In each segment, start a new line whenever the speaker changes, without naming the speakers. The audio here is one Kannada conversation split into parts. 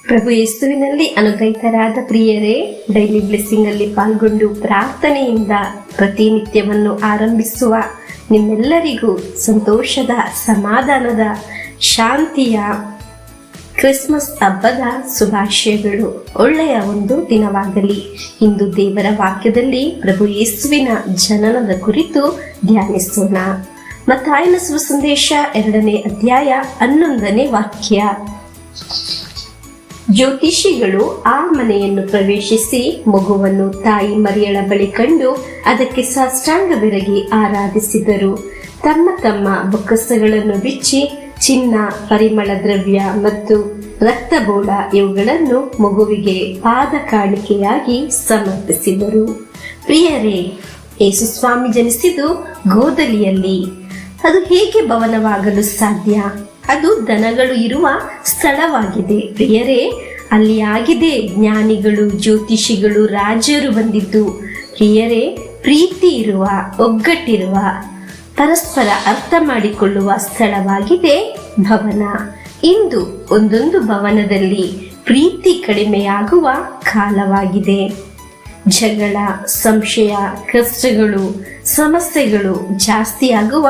ಪ್ರಭು ಯೇಸುವಿನಲ್ಲಿ ಅನುಗ್ರಹಿತರಾದ ಪ್ರಿಯರೇ, ಡೈಲಿ ಬ್ಲೆಸ್ಸಿಂಗ್ ಅಲ್ಲಿ ಪಾಲ್ಗೊಂಡು ಪ್ರಾರ್ಥನೆಯಿಂದ ಪ್ರತಿನಿತ್ಯವನ್ನು ಆರಂಭಿಸುವ ನಿಮ್ಮೆಲ್ಲರಿಗೂ ಸಂತೋಷದ, ಸಮಾಧಾನದ, ಶಾಂತಿಯ ಕ್ರಿಸ್ಮಸ್ ಹಬ್ಬದ ಶುಭಾಶಯಗಳು. ಒಳ್ಳೆಯ ಒಂದು ದಿನವಾಗಲಿ. ಇಂದು ದೇವರ ವಾಕ್ಯದಲ್ಲಿ ಪ್ರಭು ಯೇಸುವಿನ ಜನನದ ಕುರಿತು ಧ್ಯಾನಿಸೋಣ. ಮತ್ತಾಯನ ಸುಸಂದೇಶ 2ನೇ ಅಧ್ಯಾಯ 11ನೇ ವಾಕ್ಯ. ಜ್ಯೋತಿಷಿಗಳು ಆ ಮನೆಯನ್ನು ಪ್ರವೇಶಿಸಿ ಮಗುವನ್ನು ತಾಯಿ ಮರಿಯಳ ಬಳಿ ಕಂಡು ಅದಕ್ಕೆ ಸಾಷ್ಟಾಂಗ ಬೆರಗಿ ಆರಾಧಿಸಿದರು. ತಮ್ಮ ತಮ್ಮ ಬೊಕ್ಕಸಗಳನ್ನು ಬಿಚ್ಚಿ ಚಿನ್ನ, ಪರಿಮಳ ದ್ರವ್ಯ ಮತ್ತು ರಕ್ತಬೋಳ ಇವುಗಳನ್ನು ಮಗುವಿಗೆ ಪಾದ ಕಾಣಿಕೆಯಾಗಿ ಸಮರ್ಪಿಸಿದರು. ಪ್ರಿಯರೇ, ಯೇಸುಸ್ವಾಮಿ ಜನಿಸಿದ್ದು ಗೋದಲಿಯಲ್ಲಿ. ಅದು ಹೇಗೆ ಭವನವಾಗಲು ಸಾಧ್ಯ? ಅದು ದನಗಳು ಇರುವ ಸ್ಥಳವಾಗಿದೆ. ಪ್ರಿಯರೇ, ಅಲ್ಲಿ ಆಗಿದೆ ಜ್ಞಾನಿಗಳು, ಜ್ಯೋತಿಷಿಗಳು, ರಾಜರು ಬಂದಿದ್ದು. ಪ್ರಿಯರೇ, ಪ್ರೀತಿ ಇರುವ, ಒಗ್ಗಟ್ಟಿರುವ, ಪರಸ್ಪರ ಅರ್ಥ ಮಾಡಿಕೊಳ್ಳುವ ಸ್ಥಳವಾಗಿದೆ ಭವನ. ಇಂದು ಒಂದೊಂದು ಭವನದಲ್ಲಿ ಪ್ರೀತಿ ಕಡಿಮೆಯಾಗುವ ಕಾಲವಾಗಿದೆ. ಜಗಳ, ಸಂಶಯ, ಕಷ್ಟಗಳು, ಸಮಸ್ಯೆಗಳು ಜಾಸ್ತಿಯಾಗುವ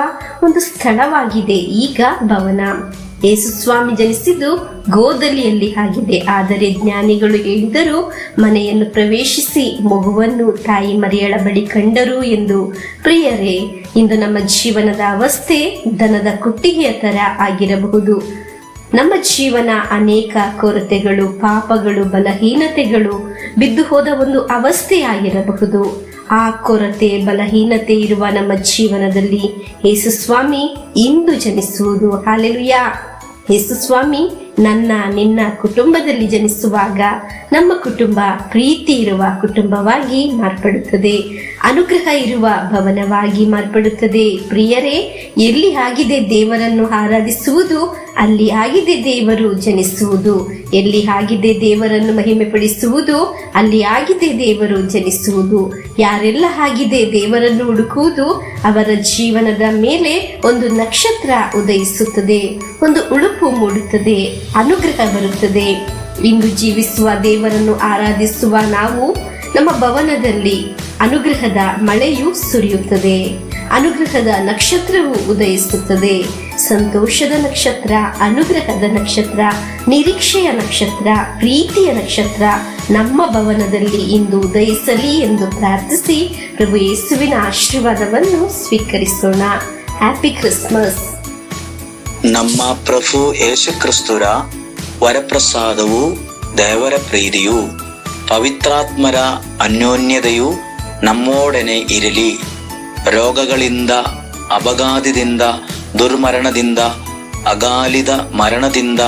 ಒಂದು ಸ್ಥಳವಾಗಿದೆ ಈಗ ಭವನ. ಯೇಸುಸ್ವಾಮಿ ಜನಿಸಿದ್ದು ಗೋದಲಿಯಲ್ಲಿ ಆಗಿದೆ. ಆದರೆ ಜ್ಞಾನಿಗಳು ಹೇಳಿದರು, ಮನೆಯನ್ನು ಪ್ರವೇಶಿಸಿ ಮಗುವನ್ನು ತಾಯಿ ಮರಿಯಳ ಬಳಿ ಕಂಡರು ಎಂದು. ಪ್ರಿಯರೇ, ಇಂದು ನಮ್ಮ ಜೀವನದ ಅವಸ್ಥೆ ದನದ ಕೊಟ್ಟಿಗೆಯ ತರ ಆಗಿರಬಹುದು. ನಮ್ಮ ಜೀವನ ಅನೇಕ ಕೊರತೆಗಳು, ಪಾಪಗಳು, ಬಲಹೀನತೆಗಳು ಬಿದ್ದು ಹೋದ ಒಂದು ಅವಸ್ಥೆಯಾಗಿರಬಹುದು. ಆ ಕೊರತೆ, ಬಲಹೀನತೆ ಇರುವ ನಮ್ಮ ಜೀವನದಲ್ಲಿ ಯೇಸುಸ್ವಾಮಿ ಇಂದು ಜನಿಸುವುದು. ಹಲ್ಲೆಲೂಯಾ! ಯೇಸುಸ್ವಾಮಿ ನಿನ್ನ ಕುಟುಂಬದಲ್ಲಿ ಜನಿಸುವಾಗ ನಮ್ಮ ಕುಟುಂಬ ಪ್ರೀತಿ ಇರುವ ಕುಟುಂಬವಾಗಿ ಮಾರ್ಪಡುತ್ತದೆ, ಅನುಗ್ರಹ ಇರುವ ಭವನವಾಗಿ ಮಾರ್ಪಡುತ್ತದೆ. ಪ್ರಿಯರೇ, ಎಲ್ಲಿ ಆಗಿದೆ ದೇವರನ್ನು ಆರಾಧಿಸುವುದು, ಅಲ್ಲಿ ಆಗಿದೆ ದೇವರು ಜನಿಸುವುದು. ಎಲ್ಲಿ ಆಗಿದೆ ದೇವರನ್ನು ಮಹಿಮೆ ಪಡಿಸುವುದು, ಅಲ್ಲಿ ಆಗಿದೆ ದೇವರು ಜನಿಸುವುದು. ಯಾರೆಲ್ಲ ಆಗಿದೆ ದೇವರನ್ನು ಹುಡುಕುವುದು, ಅವರ ಜೀವನದ ಮೇಲೆ ಒಂದು ನಕ್ಷತ್ರ ಉದಯಿಸುತ್ತದೆ, ಒಂದು ಉಡುಪು ಮೂಡುತ್ತದೆ, ಅನುಗ್ರಹ ಬರುತ್ತದೆ. ಇಂದು ಜೀವಿಸುವ ದೇವರನ್ನು ಆರಾಧಿಸುವ ನಾವು, ನಮ್ಮ ಭವನದಲ್ಲಿ ಅನುಗ್ರಹದ ಮಳೆಯು ಸುರಿಯುತ್ತದೆ, ಅನುಗ್ರಹದ ನಕ್ಷತ್ರವು ಉದಯಿಸುತ್ತದೆ. ಸಂತೋಷದ ನಕ್ಷತ್ರ, ಅನುಗ್ರಹದ ನಕ್ಷತ್ರ, ನಿರೀಕ್ಷೆಯ ನಕ್ಷತ್ರ, ಪ್ರೀತಿಯ ನಕ್ಷತ್ರ ನಮ್ಮ ಭವನದಲ್ಲಿ ಇಂದು ಉದಯಿಸಲಿ ಎಂದು ಪ್ರಾರ್ಥಿಸಿ ಪ್ರಭು ಯೇಸುವಿನ ಆಶೀರ್ವಾದವನ್ನು ಸ್ವೀಕರಿಸೋಣ. Happy Christmas.
ನಮ್ಮ ಪ್ರಭು ಯೇಸು ಕ್ರಿಸ್ತರ ವರಪ್ರಸಾದವು, ದೇವರ ಪ್ರೀತಿಯು, ಪವಿತ್ರಾತ್ಮರ ಅನ್ಯೋನ್ಯತೆಯು ನಮ್ಮೊಡನೆ ಇರಲಿ. ರೋಗಗಳಿಂದ, ಅಪಘಾತದಿಂದ, ದುರ್ಮರಣದಿಂದ, ಅಗಾಲಿದ ಮರಣದಿಂದ,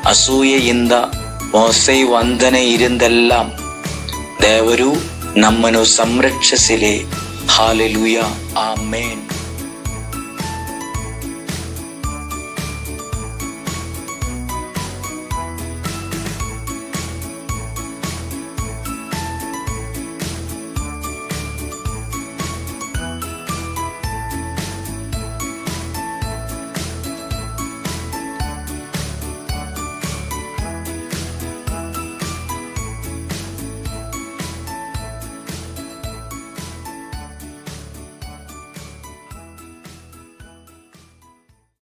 ಅಸೂಯೆಯಿಂದ, ಮೋಸೆ ವಂದನೆಯಿಂದೆಲ್ಲ ದೇವರು ನಮ್ಮನ್ನು ಸಂರಕ್ಷಿಸಲಿ. ಹಾಲೆಲೂಯಾ, ಆಮೇನ್.